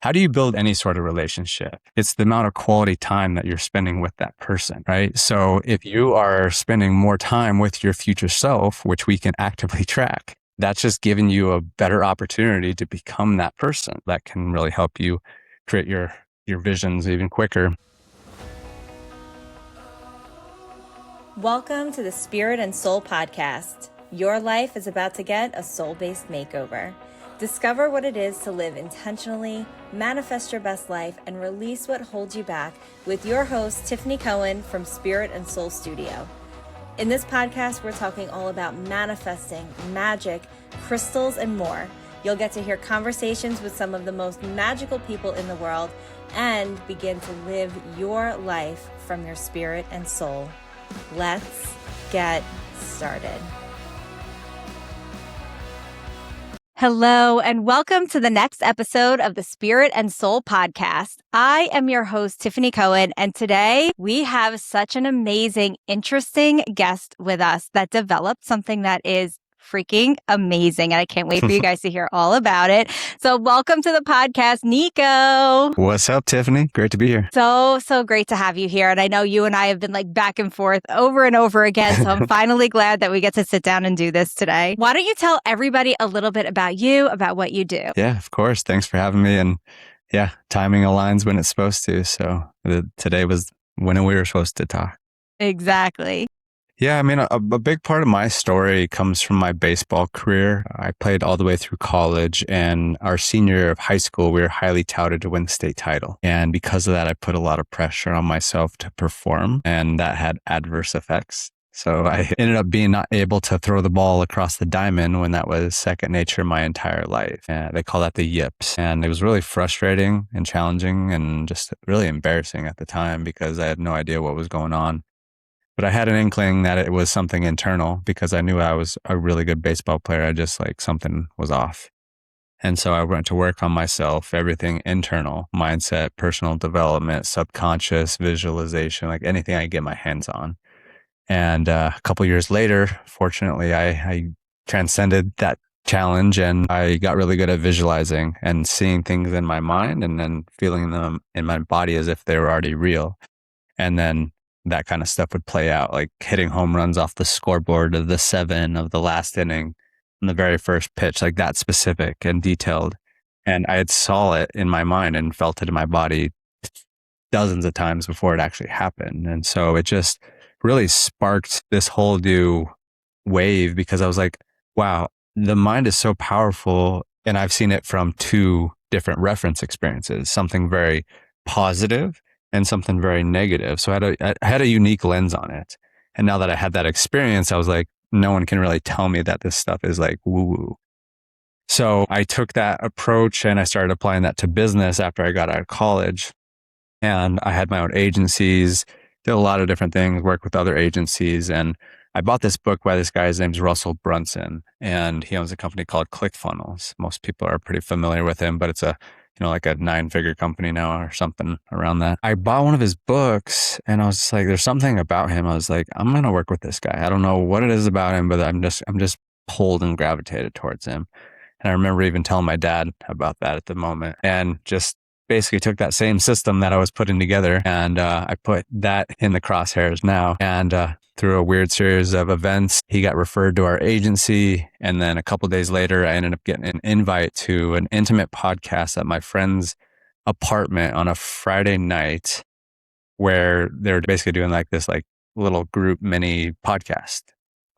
how do you build any sort of relationship? It's the amount of quality time that you're spending with that person, right? So if you are spending more time with your future self, which we can actively track, that's just giving you a better opportunity to become that person that can really help you create your visions even quicker. Welcome to the Spirit and Soul Podcast. Your life is about to get a soul-based makeover. Discover what it is to live intentionally, manifest your best life, and release what holds you back with your host, Tiffany Cohen from Spirit and Soul Studio. In this podcast, we're talking all about manifesting, magic, crystals, and more. You'll get to hear conversations with some of the most magical people in the world and begin to live your life from your spirit and soul. Let's get started. Hello, and welcome to the next episode of the Spirit and Soul Podcast. I am your host, Tiffany Cohen, and today we have such an amazing, interesting guest with us that developed something that is freaking amazing. And I can't wait for you guys to hear all about it. So welcome to the podcast, Niko. What's up, Tiffany? Great to be here. So great to have you here. And I know you and I have been like back and forth over and over again. So I'm finally glad that we get to sit down and do this today. Why don't you tell everybody a little bit about you, about what you do? Yeah, of course. Thanks for having me. And yeah, timing aligns when it's supposed to. So today was when we were supposed to talk. Exactly. Yeah, I mean, a big part of my story comes from my baseball career. I played all the way through college, and our senior year of high school, we were highly touted to win the state title. And because of that, I put a lot of pressure on myself to perform, and that had adverse effects. So I ended up being not able to throw the ball across the diamond when that was second nature my entire life. And they call that the yips. And it was really frustrating and challenging and just really embarrassing at the time because I had no idea what was going on. But I had an inkling that it was something internal because I knew I was a really good baseball player. I just like something was off. And so I went to work on myself, everything internal, mindset, personal development, subconscious, visualization, like anything I get my hands on. And a couple years later, fortunately, I transcended that challenge and I got really good at visualizing and seeing things in my mind and then feeling them in my body as if they were already real. And then that kind of stuff would play out, like hitting home runs off the scoreboard of the 7 of the last inning on the very first pitch, like that specific and detailed. And I had saw it in my mind and felt it in my body dozens of times before it actually happened. And so it just really sparked this whole new wave because I was like, wow, the mind is so powerful. And I've seen it from 2 different reference experiences, something very positive and something very negative. So I had a unique lens on it. And now that I had that experience, I was like, no one can really tell me that this stuff is like woo-woo. So I took that approach and I started applying that to business after I got out of college. And I had my own agencies, did a lot of different things, worked with other agencies. And I bought this book by this guy, his name's Russell Brunson, and he owns a company called ClickFunnels. Most people are pretty familiar with him, but it's like a 9-figure company now or something around that. I bought one of his books and I was just like, there's something about him. I was like, I'm going to work with this guy. I don't know what it is about him, but I'm just pulled and gravitated towards him. And I remember even telling my dad about that at the moment and just basically took that same system that I was putting together and I put that in the crosshairs now. And through a weird series of events, he got referred to our agency. And then a couple of days later, I ended up getting an invite to an intimate podcast at my friend's apartment on a Friday night where they were basically doing like this like little group mini podcast.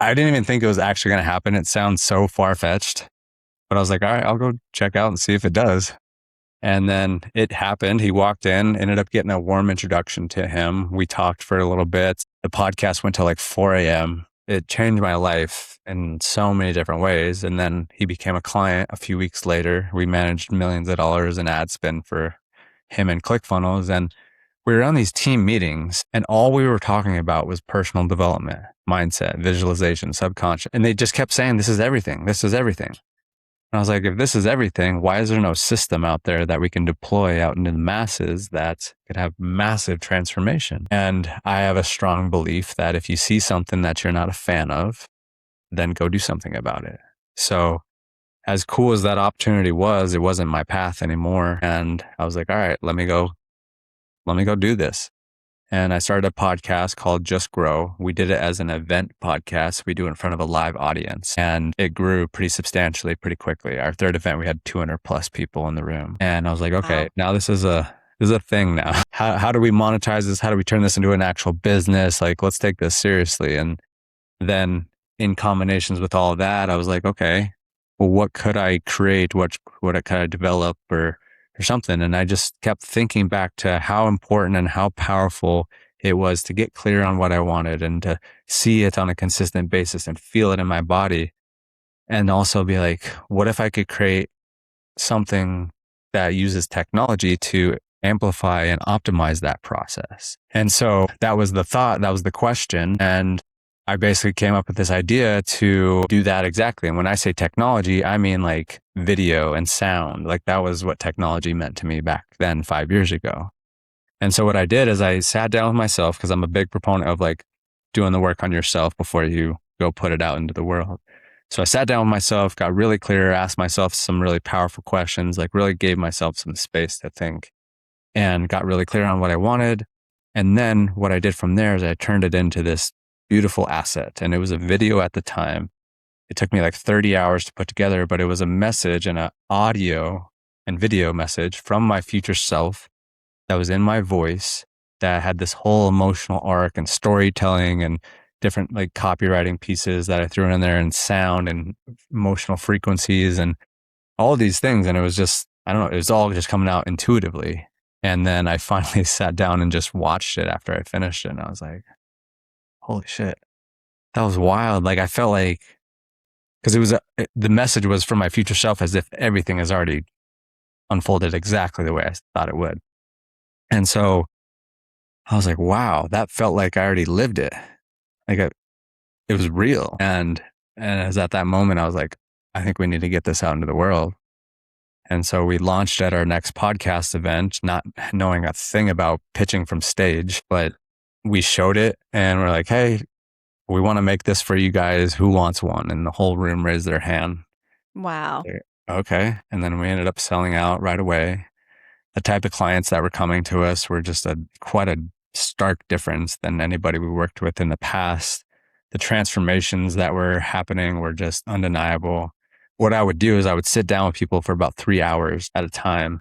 I didn't even think it was actually going to happen. It sounds so far-fetched, but I was like, all right, I'll go check out and see if it does. And then it happened. He walked in, ended up getting a warm introduction to him. We talked for a little bit. The podcast went till like 4 a.m. It changed my life in so many different ways. And then he became a client a few weeks later. We managed millions of dollars in ad spend for him and ClickFunnels. And we were on these team meetings and all we were talking about was personal development, mindset, visualization, subconscious. And they just kept saying, this is everything. This is everything. And I was like, if this is everything, why is there no system out there that we can deploy out into the masses that could have massive transformation? And I have a strong belief that if you see something that you're not a fan of, then go do something about it. So as cool as that opportunity was, it wasn't my path anymore. And I was like, all right, let me go do this. And I started a podcast called Just Grow. We did it as an event podcast. We do it in front of a live audience, and it grew pretty substantially, pretty quickly. Our third event, we had 200 plus people in the room. And I was like, okay, Wow. now this is a thing now. How do we monetize this? How do we turn this into an actual business? Like, let's take this seriously. And then in combinations with all of that, I was like, okay, well, what could I create? What could I develop or something? And I just kept thinking back to how important and how powerful it was to get clear on what I wanted and to see it on a consistent basis and feel it in my body. And also be like, what if I could create something that uses technology to amplify and optimize that process? And so that was the thought, that was the question. And I basically came up with this idea to do that exactly. And when I say technology, I mean like video and sound. Like that was what technology meant to me back then 5 years ago. And so what I did is I sat down with myself, because I'm a big proponent of like doing the work on yourself before you go put it out into the world. So I sat down with myself, got really clear, asked myself some really powerful questions, like really gave myself some space to think, and got really clear on what I wanted. And then what I did from there is I turned it into this beautiful asset. And it was a video at the time. It took me like 30 hours to put together, but it was a message and an audio and video message from my future self that was in my voice, that had this whole emotional arc and storytelling and different like copywriting pieces that I threw in there, and sound and emotional frequencies and all these things. And it was just, I don't know, it was all just coming out intuitively. And then I finally sat down and just watched it after I finished it. And I was like, holy shit, that was wild. Like I felt like, because the message was from my future self, as if everything has already unfolded exactly the way I thought it would. And so I was like, wow, that felt like I already lived it. Like it was real. And as at that moment, I was like, I think we need to get this out into the world. And so we launched at our next podcast event, not knowing a thing about pitching from stage, but we showed it and we're like, hey, we want to make this for you guys. Who wants one? And the whole room raised their hand. Wow. Okay. And then we ended up selling out right away. The type of clients that were coming to us were just quite a stark difference than anybody we worked with in the past. The transformations that were happening were just undeniable. What I would do is I would sit down with people for about 3 hours at a time,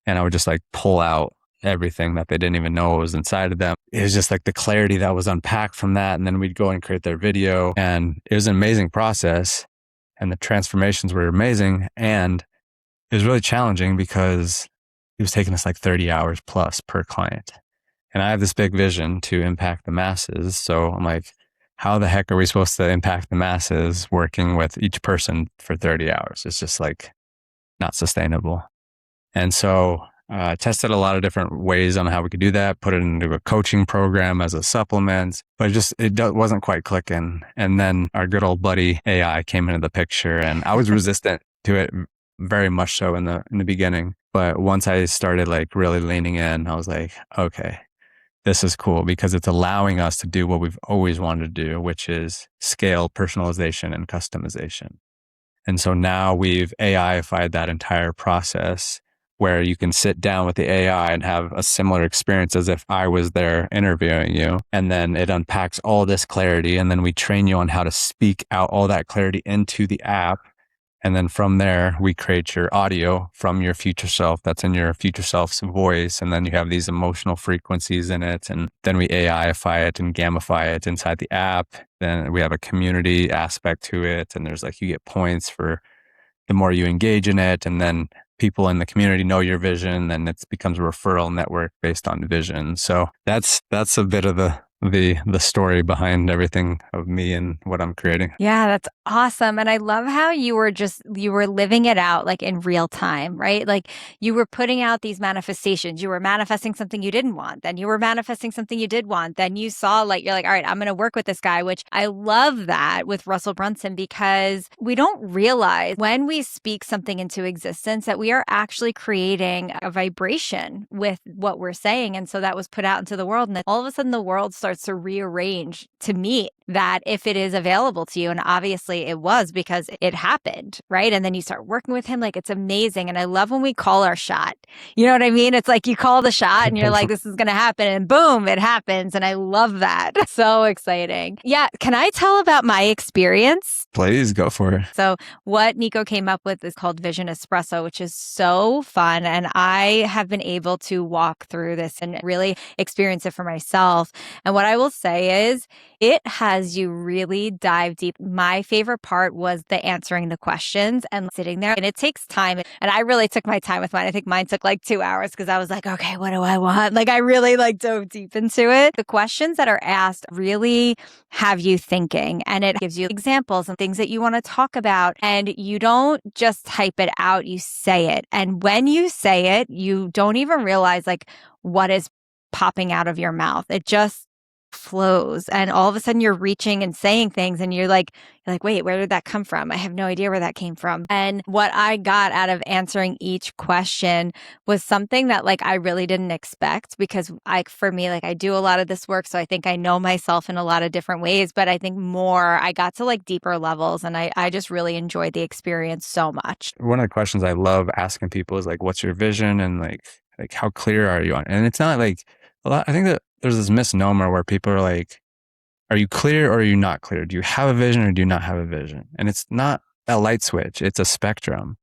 and I would just like pull out everything that they didn't even know was inside of them. It was just like the clarity that was unpacked from that. And then we'd go and create their video, and it was an amazing process, and the transformations were amazing. And it was really challenging because it was taking us like 30 hours plus per client. And I have this big vision to impact the masses. So I'm like, how the heck are we supposed to impact the masses working with each person for 30 hours? It's just like not sustainable. And so I tested a lot of different ways on how we could do that, put it into a coaching program as a supplement, but wasn't quite clicking. And then our good old buddy AI came into the picture, and I was resistant to it very much so in the beginning. But once I started like really leaning in, I was like, okay, this is cool, because it's allowing us to do what we've always wanted to do, which is scale personalization and customization. And so now we've AIified that entire process, where you can sit down with the AI and have a similar experience as if I was there interviewing you. And then it unpacks all this clarity. And then we train you on how to speak out all that clarity into the app. And then from there, we create your audio from your future self that's in your future self's voice. And then you have these emotional frequencies in it. And then we AIify it and gamify it inside the app. Then we have a community aspect to it. And there's like, you get points for the more you engage in it. And then people in the community know your vision, and it becomes a referral network based on vision. So that's a bit of the story behind everything of me and what I'm creating. Yeah, that's awesome. And I love how you were living it out like in real time, right? Like you were putting out these manifestations. You were manifesting something you didn't want. Then you were manifesting something you did want. Then you saw like, you're like, all right, I'm going to work with this guy, which I love that with Russell Brunson, because we don't realize when we speak something into existence that we are actually creating a vibration with what we're saying. And so that was put out into the world. And then all of a sudden the world starts starts to rearrange to meet that if it is available to you. And obviously it was because it happened, right? And then you start working with him. Like, it's amazing. And I love when we call our shot. You know what I mean? It's like you call the shot and you're like, this is going to happen. And boom, it happens. And I love that. So exciting. Yeah. Can I tell about my experience? Please go for it. So what Niko came up with is called Vision Espresso, which is so fun. And I have been able to walk through this and really experience it for myself. And what I will say is it has you really dive deep. My favorite part was the answering the questions and sitting there. And it takes time. And I really took my time with mine. I think mine took like 2 hours because I was like, okay, what do I want? Like, I really dove deep into it. The questions that are asked really have you thinking, and it gives you examples and things that you want to talk about. And you don't just type it out, you say it. And when you say it, you don't even realize like what is popping out of your mouth. It just flows. And all of a sudden you're reaching and saying things and you're like, wait, where did that come from? I have no idea where that came from. And what I got out of answering each question was something that like I really didn't expect, because for me, I do a lot of this work. So I think I know myself in a lot of different ways, but I think I got to like deeper levels, and I just really enjoyed the experience so much. One of the questions I love asking people is like, what's your vision? And like how clear are you on? And it's not like I think that there's this misnomer where people are like, are you clear or are you not clear? Do you have a vision or do you not have a vision? And it's not a light switch. It's a spectrum.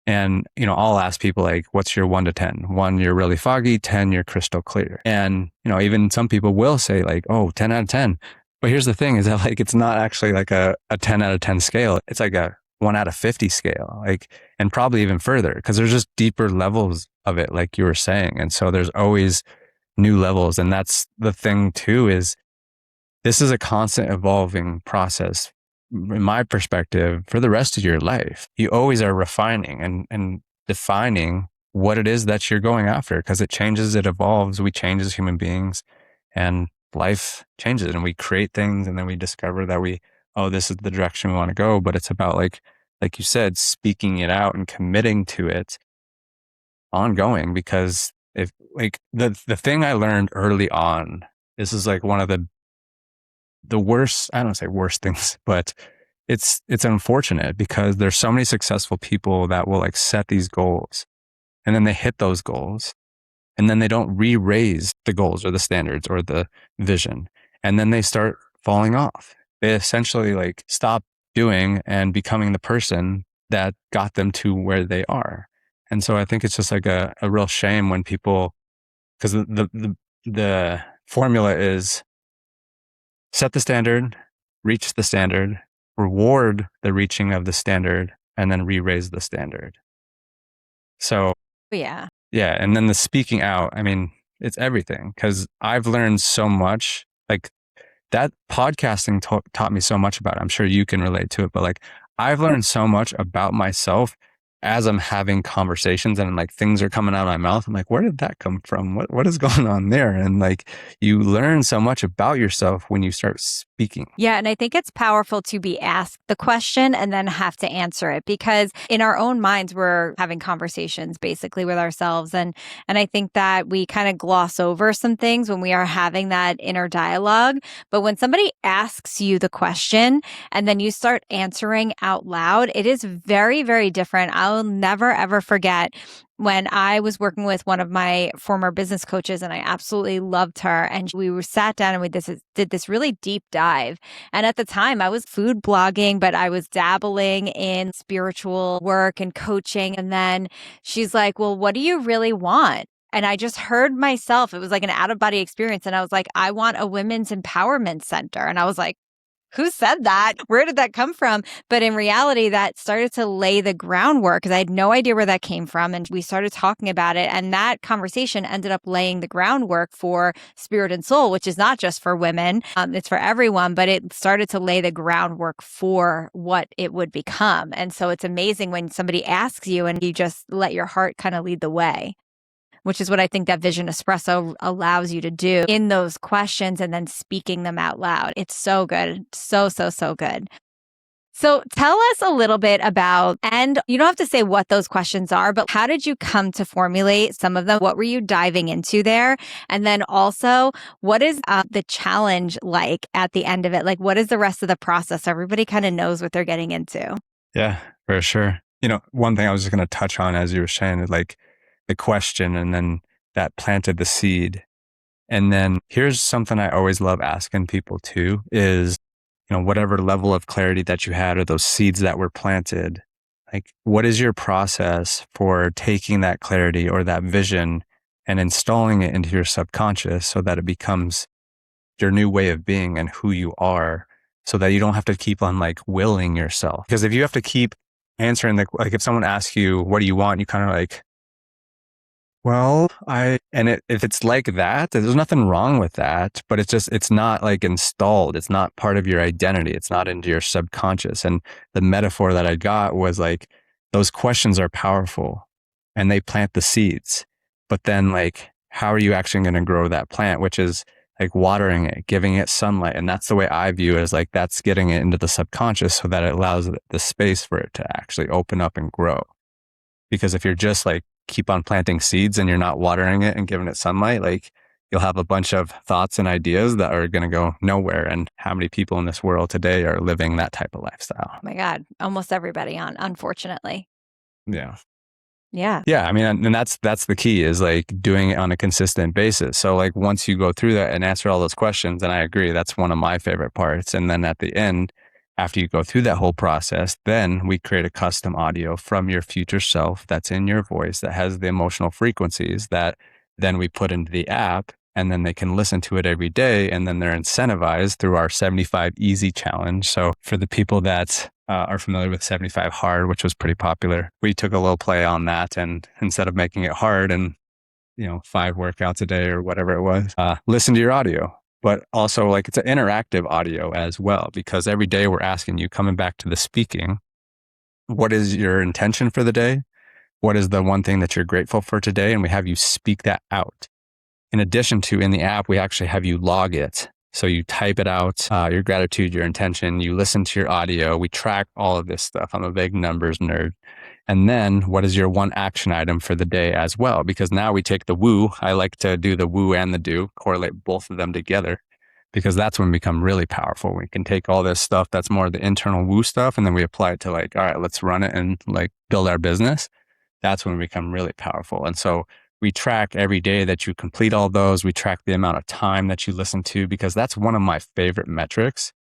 And, I'll ask people like, what's your 1 to 10? 1, you're really foggy. 10, you're crystal clear. And, even some people will say like, oh, 10 out of 10. But here's the thing is that like, it's not actually like a 10 out of 10 scale. It's like a 1 out of 50 scale, and probably even further, because there's just deeper levels of it, like you were saying. And so there's always new levels. And that's the thing too, is this is a constant evolving process, in my perspective, for the rest of your life. You always are refining and defining what it is that you're going after, because it changes, it evolves, we change as human beings, and life changes, and we create things, and then we discover that this is the direction we want to go. But it's about like you said, speaking it out and committing to it ongoing, because if the thing I learned early on, this is like one of the worst, I don't say worst things, but it's unfortunate, because there's so many successful people that will set these goals, and then they hit those goals, and then they don't re-raise the goals or the standards or the vision. And then they start falling off. They essentially stop doing and becoming the person that got them to where they are. And so I think it's just a real shame when people, because the formula is set the standard, reach the standard, reward the reaching of the standard, and then re-raise the standard. So yeah. And then the speaking out, it's everything, because I've learned so much. That podcasting taught me so much about it. I'm sure you can relate to it, but I've learned so much about myself as I'm having conversations, and things are coming out of my mouth. I'm like, where did that come from? What is going on there? And you learn so much about yourself when you start speaking. Yeah. And I think it's powerful to be asked the question and then have to answer it, because in our own minds, we're having conversations basically with ourselves. And I think that we kind of gloss over some things when we are having that inner dialogue. But when somebody asks you the question and then you start answering out loud, it is very, very different. I'll never, ever forget when I was working with one of my former business coaches, and I absolutely loved her. And we sat down and we did this really deep dive. And at the time I was food blogging, but I was dabbling in spiritual work and coaching. And then she's like, well, what do you really want? And I just heard myself. It was like an out of body experience. And I was like, I want a women's empowerment center. And I was like, who said that? Where did that come from? But in reality, that started to lay the groundwork, because I had no idea where that came from. And we started talking about it. And that conversation ended up laying the groundwork for Spirit and Soul, which is not just for women. It's for everyone, but it started to lay the groundwork for what it would become. And so it's amazing when somebody asks you and you just let your heart kind of lead the way, which is what I think that Vision Espresso allows you to do in those questions and then speaking them out loud. It's so good. So, so, so good. So tell us a little bit about, and you don't have to say what those questions are, but how did you come to formulate some of them? What were you diving into there? And then also, what is the challenge like at the end of it? Like, what is the rest of the process? So everybody kind of knows what they're getting into. Yeah, for sure. One thing I was just going to touch on as you were saying is like the question, and then that planted the seed. And then here's something I always love asking people too is, whatever level of clarity that you had or those seeds that were planted, like what is your process for taking that clarity or that vision and installing it into your subconscious so that it becomes your new way of being and who you are, so that you don't have to keep on like willing yourself? Because if you have to keep answering like if someone asks you, what do you want? You kind of like, well, if it's like that, there's nothing wrong with that, but it's not like installed. It's not part of your identity. It's not into your subconscious. And the metaphor that I got was like, those questions are powerful and they plant the seeds, but then like, how are you actually going to grow that plant? Which is like watering it, giving it sunlight. And that's the way I view it, is like, that's getting it into the subconscious so that it allows the space for it to actually open up and grow. Because if you're just like, keep on planting seeds and you're not watering it and giving it sunlight, like you'll have a bunch of thoughts and ideas that are going to go nowhere. And how many people in this world today are living that type of lifestyle? Oh my God, almost everybody unfortunately. Yeah. Yeah. Yeah. I mean, and that's the key, is like doing it on a consistent basis. So like once you go through that and answer all those questions, and I agree, that's one of my favorite parts. And then at the end, after you go through that whole process, then we create a custom audio from your future self that's in your voice, that has the emotional frequencies that then we put into the app, and then they can listen to it every day. And then they're incentivized through our 75 easy challenge. So for the people that are familiar with 75 hard, which was pretty popular, we took a little play on that. And instead of making it hard and, 5 workouts a day or whatever it was, listen to your audio. But also like it's an interactive audio as well, because every day we're asking you, coming back to the speaking, what is your intention for the day? What is the one thing that you're grateful for today? And we have you speak that out. In addition to, in the app, we actually have you log it. So you type it out, your gratitude, your intention, you listen to your audio. We track all of this stuff. I'm a big numbers nerd. And then what is your one action item for the day as well? Because now we take the woo. I like to do the woo and the do, correlate both of them together, because that's when we become really powerful. We can take all this stuff that's more the internal woo stuff, and then we apply it to like, all right, let's run it and like build our business. That's when we become really powerful. And so we track every day that you complete all those. We track the amount of time that you listen to, because that's one of my favorite metrics.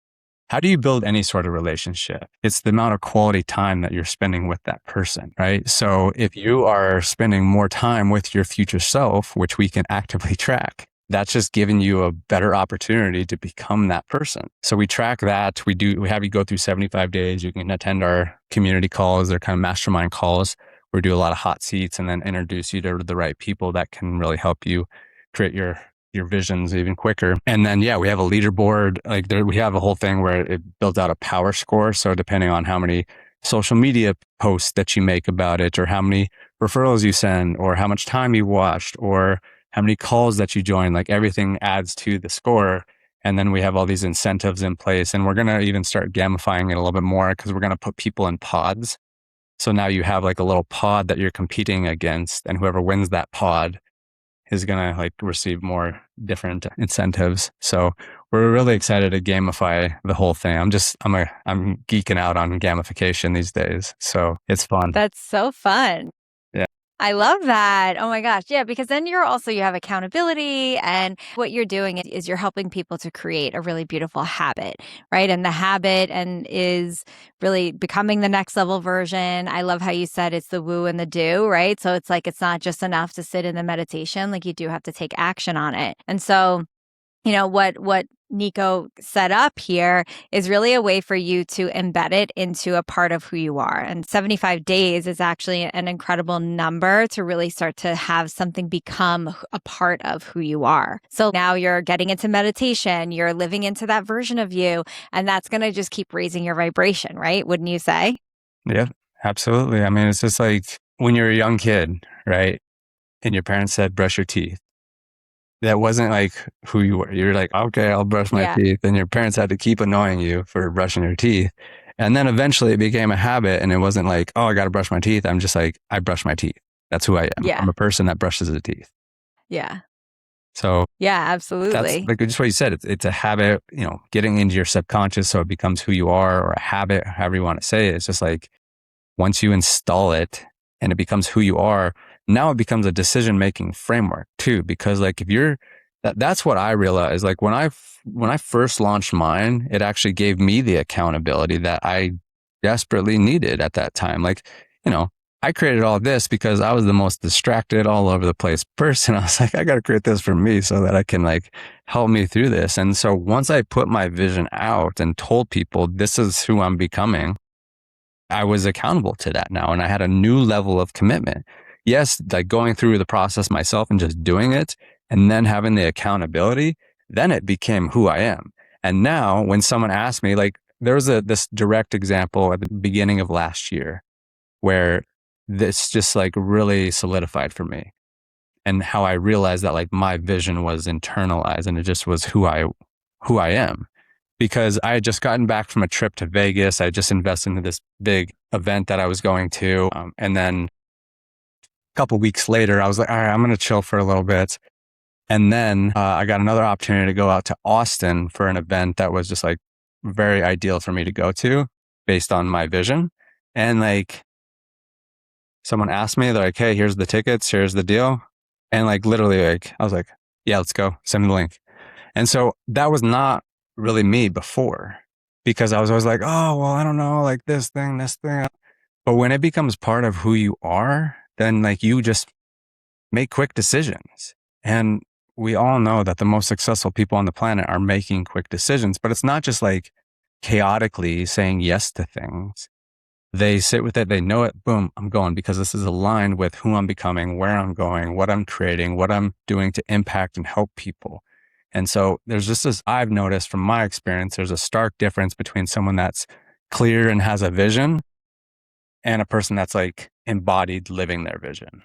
How do you build any sort of relationship? It's the amount of quality time that you're spending with that person, right? So if you are spending more time with your future self, which we can actively track, that's just giving you a better opportunity to become that person. So we track that. We have you go through 75 days. You can attend our community calls. They're kind of mastermind calls. We do a lot of hot seats and then introduce you to the right people that can really help you create your visions even quicker. And then, yeah, we have a leaderboard. We have a whole thing where it builds out a power score. So depending on how many social media posts that you make about it, or how many referrals you send, or how much time you watched, or how many calls that you join, like everything adds to the score. And then we have all these incentives in place, and we're going to even start gamifying it a little bit more, because we're going to put people in pods. So now you have like a little pod that you're competing against, and whoever wins that pod is going to like receive more different incentives. So we're really excited to gamify the whole thing. I'm geeking out on gamification these days. So it's fun. That's so fun. Yeah. I love that. Oh my gosh. Yeah. Because then you have accountability, and what you're doing is you're helping people to create a really beautiful habit, right? And the habit is really becoming the next level version. I love how you said it's the woo and the do, right? So it's like, it's not just enough to sit in the meditation, like you do have to take action on it. And so, what Niko set up here is really a way for you to embed it into a part of who you are. And 75 days is actually an incredible number to really start to have something become a part of who you are. So now you're getting into meditation, you're living into that version of you, and that's going to just keep raising your vibration, right? Wouldn't you say? Yeah, absolutely. I mean, it's just like when you're a young kid, right? And your parents said, brush your teeth. That wasn't like who you were. You're like, okay, I'll brush my teeth. And your parents had to keep annoying you for brushing your teeth. And then eventually it became a habit, and it wasn't like, oh, I got to brush my teeth. I'm just like, I brush my teeth. That's who I am. Yeah. I'm a person that brushes his teeth. Yeah. So Yeah, that's absolutely. like just what you said. It's a habit, getting into your subconscious so it becomes who you are, or a habit, however you want to say it. It's just like once you install it and it becomes who you are, now it becomes a decision-making framework too. Because like if you're, that's what I realized. Like when I first launched mine, it actually gave me the accountability that I desperately needed at that time. Like, I created all this because I was the most distracted, all over the place person. I was like, I got to create this for me so that I can like help me through this. And so once I put my vision out and told people this is who I'm becoming, I was accountable to that now. And I had a new level of commitment. Yes, like going through the process myself and just doing it and then having the accountability, then it became who I am. And now when someone asks me, like there was this direct example at the beginning of last year where this just like really solidified for me, and how I realized that like my vision was internalized and it just was who I am. Because I had just gotten back from a trip to Vegas. I just invested into this big event that I was going to. And then a couple weeks later, I was like, all right, I'm going to chill for a little bit. And then I got another opportunity to go out to Austin for an event that was just like very ideal for me to go to based on my vision. And like someone asked me, they're like, hey, here's the tickets, here's the deal. And like literally, like, I was like, yeah, let's go. Send me the link. And so that was not really me before, because I was always like, oh, well, I don't know, like this thing. But when it becomes part of who you are, then like you just make quick decisions. And we all know that the most successful people on the planet are making quick decisions, but it's not just like chaotically saying yes to things. They sit with it. They know it. Boom, I'm going, because this is aligned with who I'm becoming, where I'm going, what I'm creating, what I'm doing to impact and help people. And so there's just this, I've noticed from my experience, there's a stark difference between someone that's clear and has a vision and a person that's like embodied living their vision.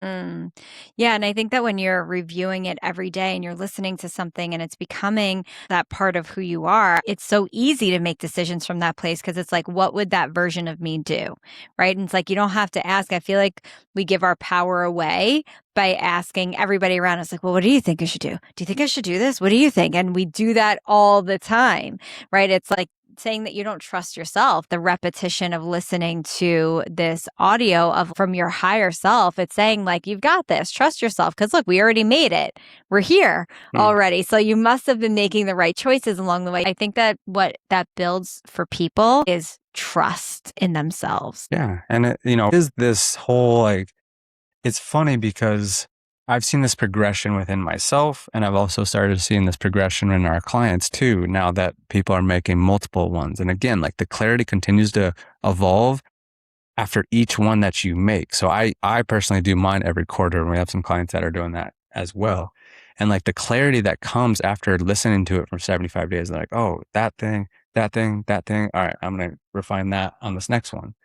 Mm. Yeah. And I think that when you're reviewing it every day and you're listening to something and it's becoming that part of who you are, it's so easy to make decisions from that place, because it's like, what would that version of me do? Right. And it's like, you don't have to ask. I feel like we give our power away by asking everybody around us, like, well, what do you think I should do? Do you think I should do this? What do you think? And we do that all the time. Right. It's like, saying that you don't trust yourself, the repetition of listening to this audio of from your higher self, it's saying like, you've got this, trust yourself. Cause look, we already made it. We're here already. So you must have been making the right choices along the way. I think that what that builds for people is trust in themselves. Yeah. And it, is this whole like, it's funny because I've seen this progression within myself, and I've also started seeing this progression in our clients too, now that people are making multiple ones. And again, like the clarity continues to evolve after each one that you make. So I personally do mine every quarter, and we have some clients that are doing that as well. And like the clarity that comes after listening to it for 75 days, they're like, oh, that thing. All right, I'm going to refine that on this next one.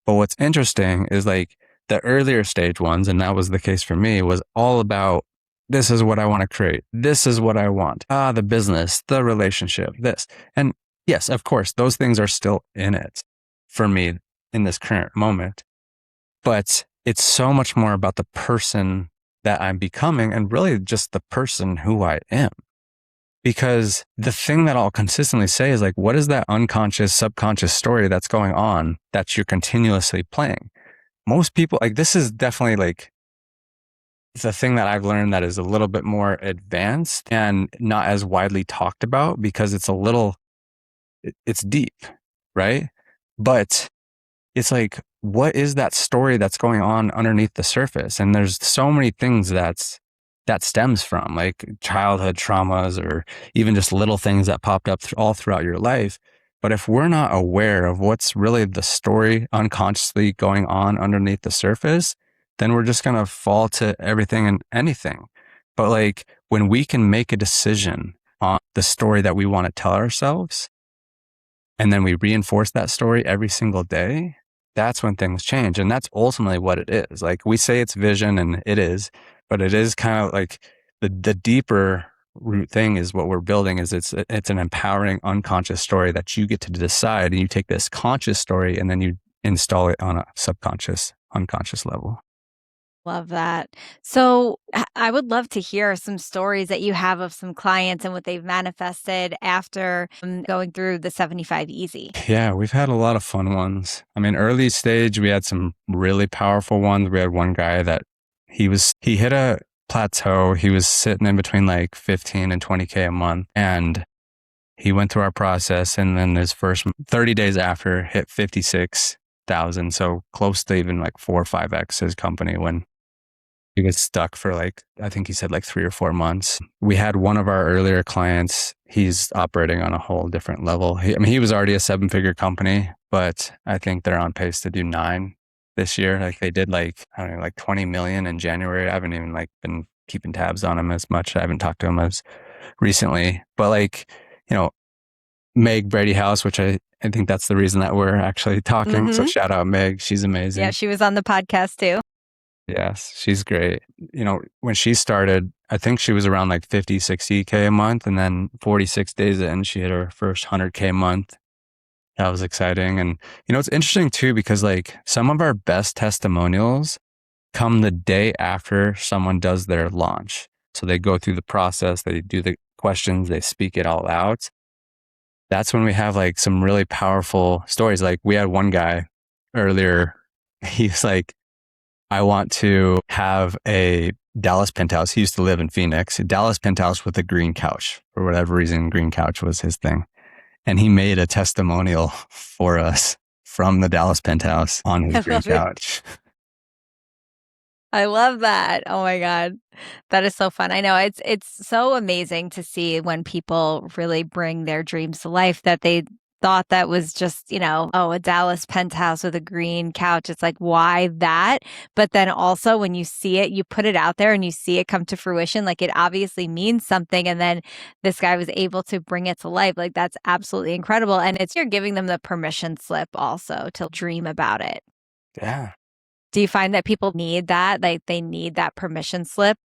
But what's interesting is like the earlier stage ones, and that was the case for me, was all about, this is what I want to create. This is what I want. The business, the relationship, this. And yes, of course, those things are still in it for me in this current moment. But it's so much more about the person that I'm becoming, and really just the person who I am. Because the thing that I'll consistently say is like, what is that unconscious, subconscious story that's going on that you're continuously playing? Most people, like, this is definitely like, it's a thing that I've learned that is a little bit more advanced and not as widely talked about, because it's deep, right? But it's like, what is that story that's going on underneath the surface? And there's so many things that stems from, like childhood traumas, or even just little things that popped up all throughout your life. But if we're not aware of what's really the story unconsciously going on underneath the surface, then we're just going to fall to everything and anything. But like when we can make a decision on the story that we want to tell ourselves, and then we reinforce that story every single day, that's when things change. And that's ultimately what it is. Like we say it's vision, and it is, but it is kind of like the deeper root thing is what we're building is it's an empowering unconscious story that you get to decide, and you take this conscious story and then you install it on a subconscious, unconscious level. Love that. So I would love to hear some stories that you have of some clients and what they've manifested after going through the 75 Easy. Yeah, we've had a lot of fun ones. I mean, early stage, we had some really powerful ones. We had one guy that he hit a plateau. He was sitting in between like 15 and 20K a month. And he went through our process, and then his first 30 days after hit 56,000. So close to even like 4 or 5x his company when he was stuck for like, I think he said like 3 or 4 months. We had one of our earlier clients, he's operating on a whole different level. He was already a 7-figure company, but I think they're on pace to do 9 this year. Like they did like, I don't know, like 20 million in January. I haven't even like been keeping tabs on him as much. I haven't talked to him as recently, but like, Meg Brady House, which I think that's the reason that we're actually talking. So shout out Meg. She's amazing. Yeah, she was on the podcast too. Yes, she's great. When she started, I think she was around like 50, 60K a month. And then 46 days in, she hit her first 100K a month. That was exciting. And, it's interesting too, because like some of our best testimonials come the day after someone does their launch. So they go through the process, they do the questions, they speak it all out. That's when we have like some really powerful stories. Like we had one guy earlier, he's like, I want to have a Dallas penthouse. He used to live in Phoenix, a Dallas penthouse with a green couch. For whatever reason, green couch was his thing. And he made a testimonial for us from the Dallas penthouse on his green couch. I love that. Oh my God. That is so fun. I know it's so amazing to see when people really bring their dreams to life, that they thought that was just, a Dallas penthouse with a green couch. It's like, why that? But then also when you see it, you put it out there and you see it come to fruition, like it obviously means something. And then this guy was able to bring it to life. Like that's absolutely incredible. And you're giving them the permission slip also to dream about it. Yeah. Do you find that people need that? Like they need that permission slip?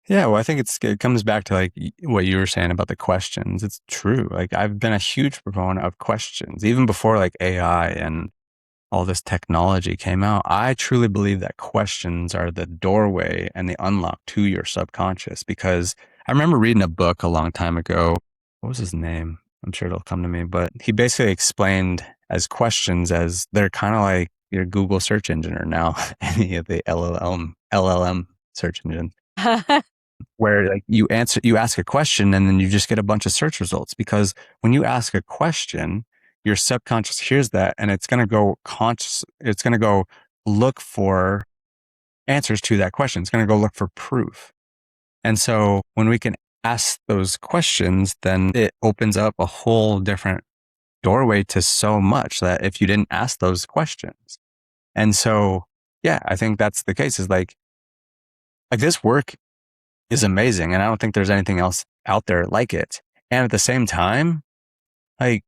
Yeah, well, I think it comes back to like what you were saying about the questions. It's true. Like I've been a huge proponent of questions, even before like AI and all this technology came out. I truly believe that questions are the doorway and the unlock to your subconscious, because I remember reading a book a long time ago. What was his name? I'm sure it'll come to me, but he basically explained as questions as they're kind of like your Google search engine, or now any of the LLM search engine. Where like you ask a question and then you just get a bunch of search results, because when you ask a question, your subconscious hears that and it's going to go it's going to go look for answers to that question. It's going to go look for proof. And so when we can ask those questions, then it opens up a whole different doorway to so much that if you didn't ask those questions. And so, yeah, I think that's the case, is like this work is amazing. And I don't think there's anything else out there like it. And at the same time, like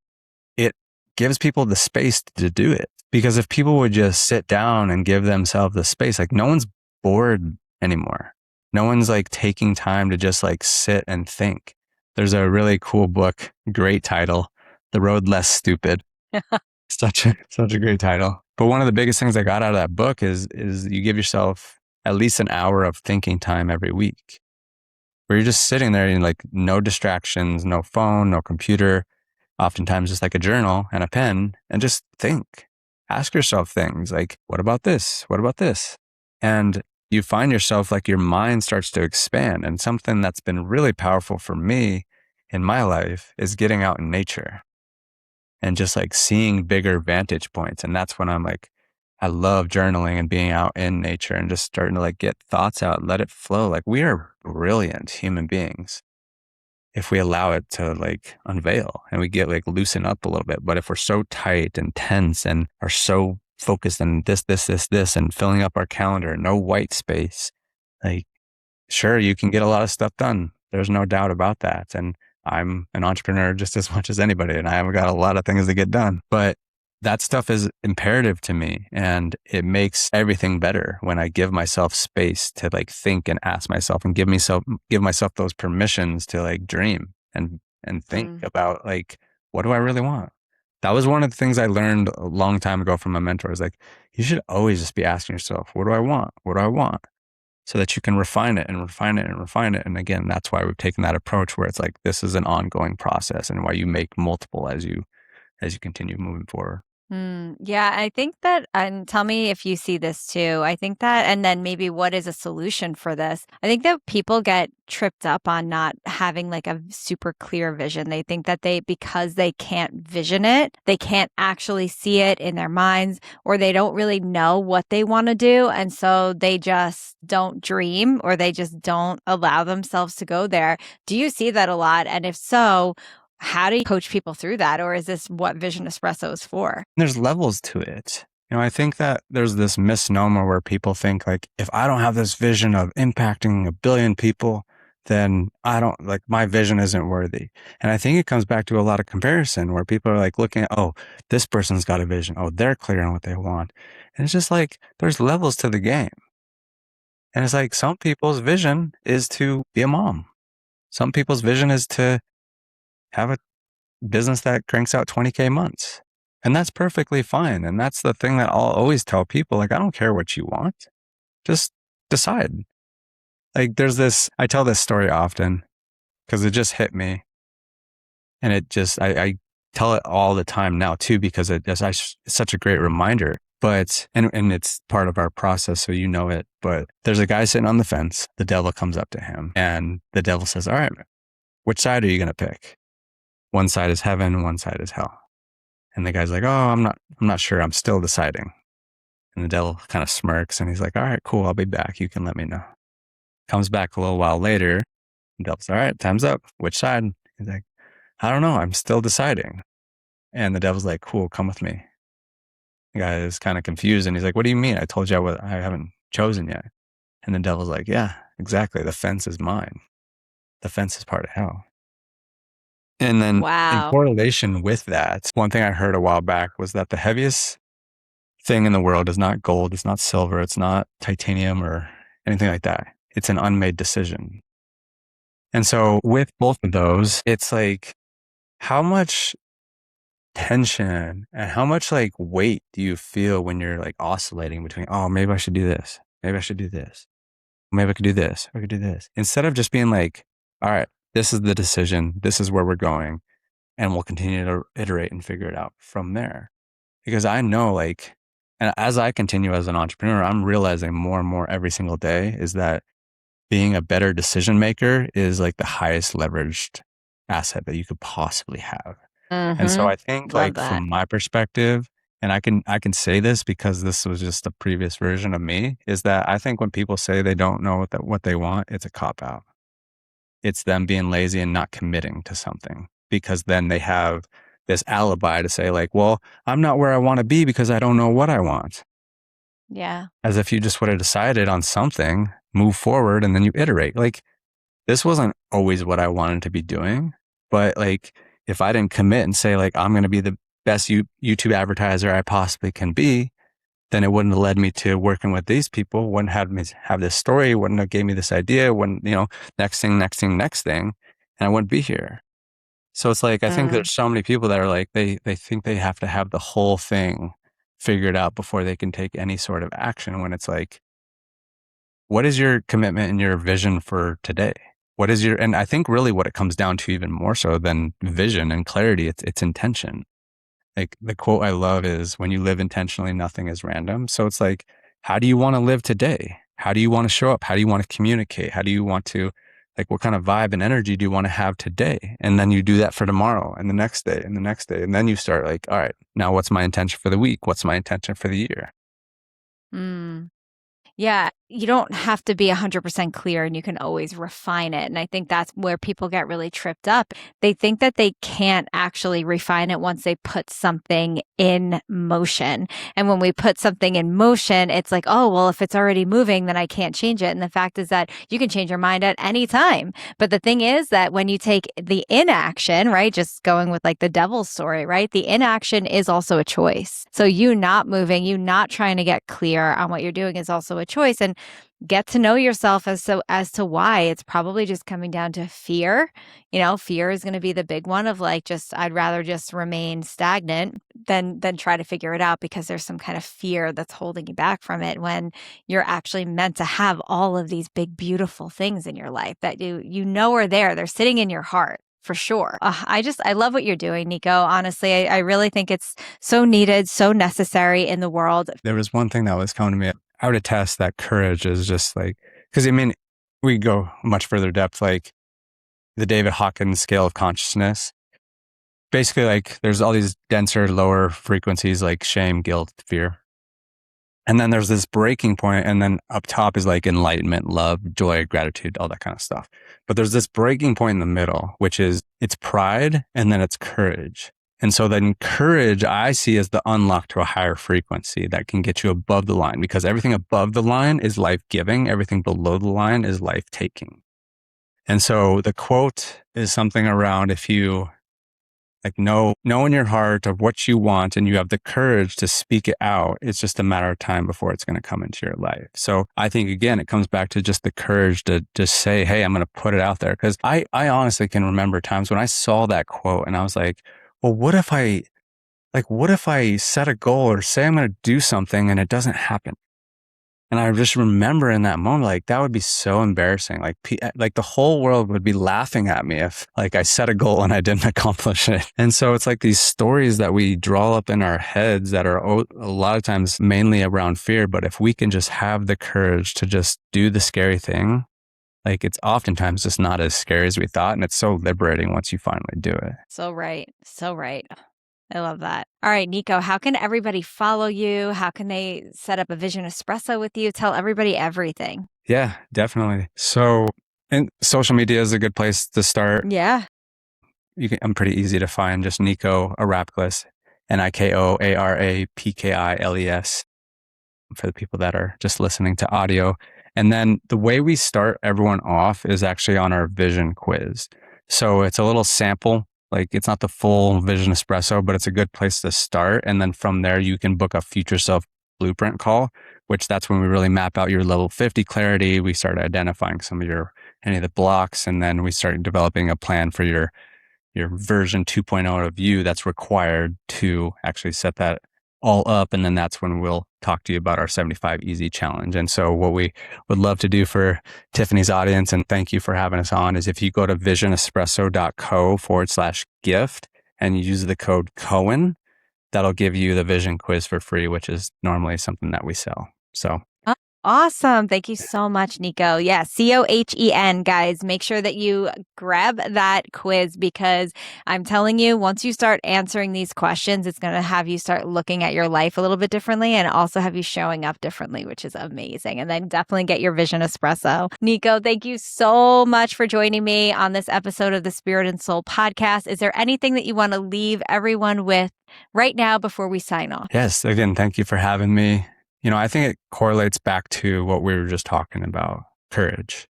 it gives people the space to do it. Because if people would just sit down and give themselves the space, like no one's bored anymore. No one's like taking time to just like sit and think. There's a really cool book, great title, The Road Less Stupid. Such a great title. But one of the biggest things I got out of that book is you give yourself at least an hour of thinking time every week, where you're just sitting there and like no distractions, no phone, no computer, oftentimes just like a journal and a pen, and just think. Ask yourself things like, what about this? What about this? And you find yourself like your mind starts to expand. And something that's been really powerful for me in my life is getting out in nature and just like seeing bigger vantage points. And that's when I'm like, I love journaling and being out in nature and just starting to like get thoughts out, let it flow. Like we are brilliant human beings if we allow it to like unveil and we get like loosen up a little bit. But if we're so tight and tense and are so focused on this and filling up our calendar, no white space, like sure, you can get a lot of stuff done. There's no doubt about that. And I'm an entrepreneur just as much as anybody, and I haven't got a lot of things to get done. But that stuff is imperative to me, and it makes everything better when I give myself space to like think and ask myself and give myself those permissions to like dream and think about like, what do I really want? That was one of the things I learned a long time ago from my mentor, is like, you should always just be asking yourself, what do I want? What do I want? So that you can refine it and refine it and refine it. And again, that's why we've taken that approach where it's like, this is an ongoing process, and why you make multiple as you continue moving forward. Yeah, I think that, and tell me if you see this too. I think that, and then maybe what is a solution for this? I think that people get tripped up on not having like a super clear vision. They think that because they can't vision it, they can't actually see it in their minds, or they don't really know what they want to do. And so they just don't dream, or they just don't allow themselves to go there. Do you see that a lot? And if so, how do you coach people through that? Or is this what Vision Espresso is for? There's levels to it. I think that there's this misnomer where people think like, if I don't have this vision of impacting 1 billion people, then I don't, like, my vision isn't worthy. And I think it comes back to a lot of comparison where people are like looking at, oh, this person's got a vision. Oh, they're clear on what they want. And it's just like, there's levels to the game. And it's like, some people's vision is to be a mom. Some people's vision is to have a business that cranks out 20K months. And that's perfectly fine. And that's the thing that I'll always tell people, like, I don't care what you want. Just decide. Like, I tell this story often because it just hit me. And I tell it all the time now too, because it's such a great reminder. But, and it's part of our process, so you know it. But there's a guy sitting on the fence. The devil comes up to him, and the devil says, all right, which side are you going to pick? One side is heaven, one side is hell. And the guy's like, oh, I'm not sure. I'm still deciding. And the devil kind of smirks, and he's like, all right, cool. I'll be back. You can let me know. Comes back a little while later. The devil's, all right, time's up. Which side? He's like, I don't know. I'm still deciding. And the devil's like, cool, come with me. The guy is kind of confused, and he's like, what do you mean? I told you I haven't chosen yet. And the devil's like, yeah, exactly. The fence is mine. The fence is part of hell. And then in correlation with that, one thing I heard a while back was that the heaviest thing in the world is not gold, it's not silver, it's not titanium or anything like that. It's an unmade decision. And so with both of those, it's like, how much tension and how much like weight do you feel when you're like oscillating between, oh, maybe I should do this. Maybe I should do this. Maybe I could do this. Or I could do this. Instead of just being like, all right, this is the decision. This is where we're going. And we'll continue to iterate and figure it out from there. Because I know, like, and as I continue as an entrepreneur, I'm realizing more and more every single day is that being a better decision maker is like the highest leveraged asset that you could possibly have. And so I think, like, from my perspective, and I can say this because this was just a previous version of me, is that I think when people say they don't know what they want, it's a cop out. It's them being lazy and not committing to something, because then they have this alibi to say like, well, I'm not where I want to be because I don't know what I want. Yeah. As if you just would have decided on something, move forward, and then you iterate. Like, this wasn't always what I wanted to be doing, but like, if I didn't commit and say like, I'm going to be the best YouTube advertiser I possibly can be, then it wouldn't have led me to working with these people, wouldn't have me have this story, wouldn't have gave me this idea, wouldn't, next thing. And I wouldn't be here. So it's like, I think there's so many people that are like, they think they have to have the whole thing figured out before they can take any sort of action, when it's like, what is your commitment and your vision for today? And I think really what it comes down to, even more so than vision and clarity, it's intention. Like, the quote I love is, when you live intentionally, nothing is random. So it's like, how do you want to live today? How do you want to show up? How do you want to communicate? How do you want to, like, what kind of vibe and energy do you want to have today? And then you do that for tomorrow and the next day and the next day. And then you start like, all right, now what's my intention for the week? What's my intention for the year? Yeah, you don't have to be 100% clear and you can always refine it. And I think that's where people get really tripped up. They think that they can't actually refine it once they put something in motion. And when we put something in motion, it's like, oh, well, if it's already moving, then I can't change it. And the fact is that you can change your mind at any time. But the thing is that when you take the inaction, right, just going with like the devil's story, right, the inaction is also a choice. So you not moving, you not trying to get clear on what you're doing is also a choice. And get to know yourself as to why. It's probably just coming down to fear. Fear is going to be the big one of like, just I'd rather just remain stagnant than try to figure it out, because there's some kind of fear that's holding you back from it, when you're actually meant to have all of these big beautiful things in your life that you know are there. They're sitting in your heart. For sure. I love what you're doing, Niko. Honestly, I really think it's so needed, so necessary in the world. There was one thing that was coming to me. I would attest that courage is just like, because I mean, we go much further depth, like the David Hawkins scale of consciousness. Basically, like there's all these denser, lower frequencies like shame, guilt, fear. And then there's this breaking point, and then up top is like enlightenment, love, joy, gratitude, all that kind of stuff. But there's this breaking point in the middle, which is it's pride and then it's courage. And so then courage I see as the unlock to a higher frequency that can get you above the line, because everything above the line is life-giving. Everything below the line is life-taking. And so the quote is something around, if you like know in your heart of what you want and you have the courage to speak it out, it's just a matter of time before it's going to come into your life. So I think, again, it comes back to just the courage to just say, hey, I'm going to put it out there. Because I honestly can remember times when I saw that quote and I was like, well, what if I set a goal or say I'm going to do something and it doesn't happen? And I just remember in that moment, like that would be so embarrassing. Like the whole world would be laughing at me if like I set a goal and I didn't accomplish it. And so it's like these stories that we draw up in our heads that are a lot of times mainly around fear. But if we can just have the courage to just do the scary thing, like it's oftentimes just not as scary as we thought. And it's so liberating once you finally do it. So right. So right. I love that. All right, Niko, how can everybody follow you? How can they set up a Vision Espresso with you? Tell everybody everything. Yeah, definitely. So, and social media is a good place to start. Yeah. I'm pretty easy to find, just Niko Arapkiles, NikoArapkiles, for the people that are just listening to audio. And then the way we start everyone off is actually on our vision quiz. So it's a little sample. Like it's not the full Vision Espresso, but it's a good place to start. And then from there, you can book a future self blueprint call, which that's when we really map out your level 50 clarity. We start identifying any of the blocks, and then we start developing a plan for your version 2.0 of you that's required to actually set that all up. And then that's when we'll talk to you about our 75 easy challenge. And so what we would love to do for Tiffany's audience, and thank you for having us on, is if you go to visionespresso.co/gift and you use the code Cohen, that'll give you the vision quiz for free, which is normally something that we sell. So awesome. Thank you so much, Niko. Yeah, COHEN, guys. Make sure that you grab that quiz, because I'm telling you, once you start answering these questions, it's going to have you start looking at your life a little bit differently, and also have you showing up differently, which is amazing. And then definitely get your Vision Espresso. Niko, thank you so much for joining me on this episode of the Spirit and Soul podcast. Is there anything that you want to leave everyone with right now before we sign off? Yes. Again, thank you for having me. I think it correlates back to what we were just talking about. Courage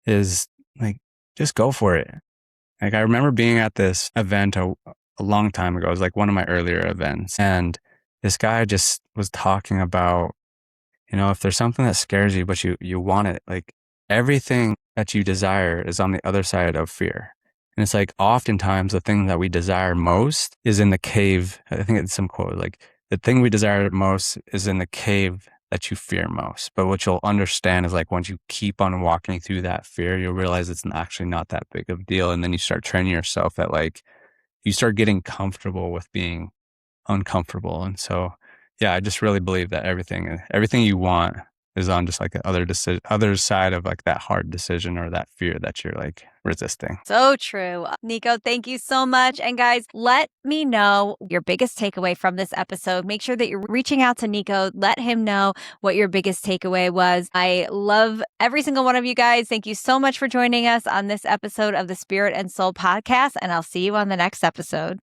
is like, just go for it. Like I remember being at this event a long time ago. It was like one of my earlier events. And this guy just was talking about, if there's something that scares you, but you want it, like everything that you desire is on the other side of fear. And it's like oftentimes the thing that we desire most is in the cave. I think it's some quote like, the thing we desire most is in the cave that you fear most. But what you'll understand is like once you keep on walking through that fear, you'll realize it's actually not that big of a deal. And then you start training yourself that like you start getting comfortable with being uncomfortable. And so, yeah, I just really believe that everything you want, is on just like the other side of like that hard decision or that fear that you're like resisting. So true. Niko, thank you so much. And guys, let me know your biggest takeaway from this episode. Make sure that you're reaching out to Niko. Let him know what your biggest takeaway was. I love every single one of you guys. Thank you so much for joining us on this episode of the Spirit and Soul podcast. And I'll see you on the next episode.